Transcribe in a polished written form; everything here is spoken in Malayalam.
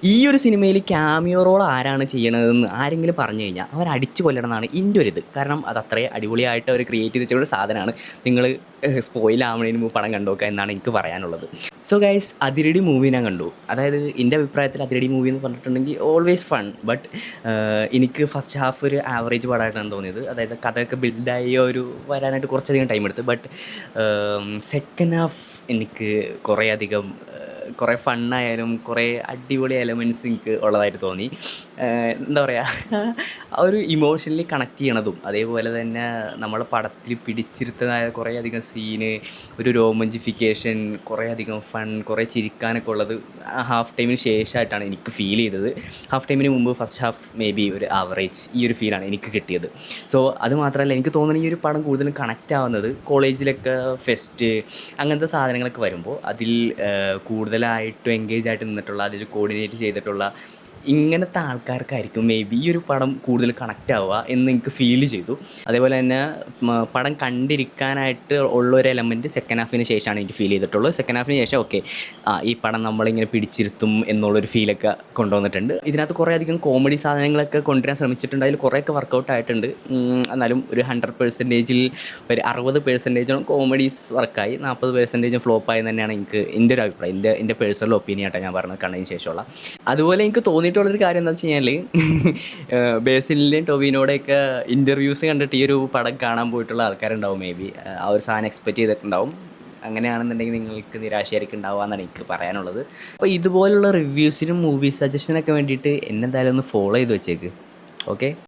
ഈ ഒരു സിനിമയിൽ ക്യാമിയോ റോൾ ആരാണ് ചെയ്യണതെന്ന് ആരെങ്കിലും പറഞ്ഞു കഴിഞ്ഞാൽ അവർ അടിച്ചു കൊല്ലണമെന്നാണ് എൻ്റെ ഒരു ഇത്. കാരണം അത് അത്രയും അടിപൊളിയായിട്ട് അവർ ക്രിയേറ്റ് ചെയ്ത് വെച്ച ഒരു സാധനമാണ്. നിങ്ങൾ സ്പോയിൽ ആവണതിന് മുമ്പ് പടം കണ്ടുനോക്കുക എന്നാണ് എനിക്ക് പറയാനുള്ളത്. സോ ഗൈസ്, അതിരടി മൂവി ഞാൻ കണ്ടു. അതായത് എൻ്റെ അഭിപ്രായത്തിൽ അതിരടി മൂവി എന്ന് പറഞ്ഞിട്ടുണ്ടെങ്കിൽ ഓൾവേസ് ഫൺ. ബട്ട് എനിക്ക് ഫസ്റ്റ് ഹാഫ് ഒരു ആവറേജ് പടമായിട്ടാണ് തോന്നിയത്. അതായത് കഥയൊക്കെ ബിൽഡായി ഒരു വരാനായിട്ട് കുറച്ചധികം ടൈം എടുത്ത്. ബട്ട് സെക്കൻഡ് ഹാഫ് എനിക്ക് കുറേ ഫണ്ണായാലും കുറേ അടിപൊളി എലമെൻറ്റ്സ് എനിക്ക് ഉള്ളതായിട്ട് തോന്നി. എന്താ പറയുക, ആ ഒരു ഇമോഷണലി കണക്ട് ചെയ്യണതും അതേപോലെ തന്നെ നമ്മളെ പടത്തിൽ പിടിച്ചിരുത്തതായ കുറേയധികം സീന്, ഒരു രോമഞ്ചിഫിക്കേഷൻ, കുറേയധികം ഫൺ, കുറേ ചിരിക്കാനൊക്കെ ഉള്ളത് ഹാഫ് ടൈമിന് ശേഷമായിട്ടാണ് എനിക്ക് ഫീൽ ചെയ്തത്. ഹാഫ് ടൈമിന് മുമ്പ് ഫസ്റ്റ് ഹാഫ് മേ ബി ഒരു ആവറേജ് ഈ ഒരു ഫീലാണ് എനിക്ക് കിട്ടിയത്. സോ അത് മാത്രമല്ല, എനിക്ക് തോന്നുന്നത് ഈ ഒരു പടം കൂടുതലും കണക്റ്റ് ആവുന്നത് കോളേജിലൊക്കെ ഫെസ്റ്റ് അങ്ങനത്തെ സാധനങ്ങളൊക്കെ വരുമ്പോൾ അതിൽ കൂടുതലായിട്ടും എൻഗേജ് ആയിട്ട് നിന്നിട്ടുള്ള, അതിൽ കോർഡിനേറ്റ് ചെയ്തിട്ടുള്ള ഇങ്ങനത്തെ ആൾക്കാർക്കായിരിക്കും മേ ബി ഈ ഒരു പടം കൂടുതൽ കണക്റ്റ് ആവുക എന്ന് എനിക്ക് ഫീൽ ചെയ്തു. അതേപോലെ തന്നെ പടം കണ്ടിരിക്കാനായിട്ട് ഉള്ളൊരു എലമെൻറ്റ് സെക്കൻഡ് ഹാഫിന് ശേഷമാണ് എനിക്ക് ഫീൽ ചെയ്തിട്ടുള്ളത്. സെക്കൻഡ് ഹാഫിന് ശേഷം ഓക്കെ, ഈ പടം നമ്മളിങ്ങനെ പിടിച്ചിരുത്തും എന്നുള്ളൊരു ഫീലൊക്കെ കൊണ്ടുവന്നിട്ടുണ്ട്. ഇതിനകത്ത് കുറേ അധികം കോമഡി സാധനങ്ങളൊക്കെ കൊണ്ടുവരാൻ ശ്രമിച്ചിട്ടുണ്ട്. അതിൽ കുറേയൊക്കെ വർക്കൗട്ട് ആയിട്ടുണ്ട്. എന്നാലും ഒരു 100%-ൽ ഒരു 60% കോമഡീസ് വർക്കായി, 40% ഫ്ലോപ്പായി തന്നെയാണ് എനിക്ക് എൻ്റെ ഒരു അഭിപ്രായം. എൻ്റെ പേഴ്സണൽ ഒപ്പീനിയൻ ആയിട്ടാണ് ഞാൻ പറഞ്ഞത് കണ്ടതിന് ശേഷമുള്ള. അതുപോലെ എനിക്ക് തോന്നിയിട്ടുള്ളൊരു കാര്യം എന്താ വെച്ച് കഴിഞ്ഞാൽ, ബേസിലിൻ്റെയും ടൊവിനോടെയൊക്കെ ഇൻ്റർവ്യൂസ് കണ്ടിട്ട് ഈ ഒരു പടം കാണാൻ പോയിട്ടുള്ള ആൾക്കാരുണ്ടാവും. മേ ബി ആ ഒരു സാധനം എക്സ്പെക്റ്റ് ചെയ്തിട്ടുണ്ടാവും. അങ്ങനെയാണെന്നുണ്ടെങ്കിൽ നിങ്ങൾക്ക് നിരാശയായിരിക്കും ഉണ്ടാവുക എന്നാണ് എനിക്ക് പറയാനുള്ളത്. അപ്പോൾ ഇതുപോലുള്ള റിവ്യൂസിനും മൂവി സജഷനൊക്കെ വേണ്ടിയിട്ട് എന്നെ എന്തായാലും ഒന്ന് ഫോളോ ചെയ്ത് വെച്ചേക്ക്. ഓക്കെ.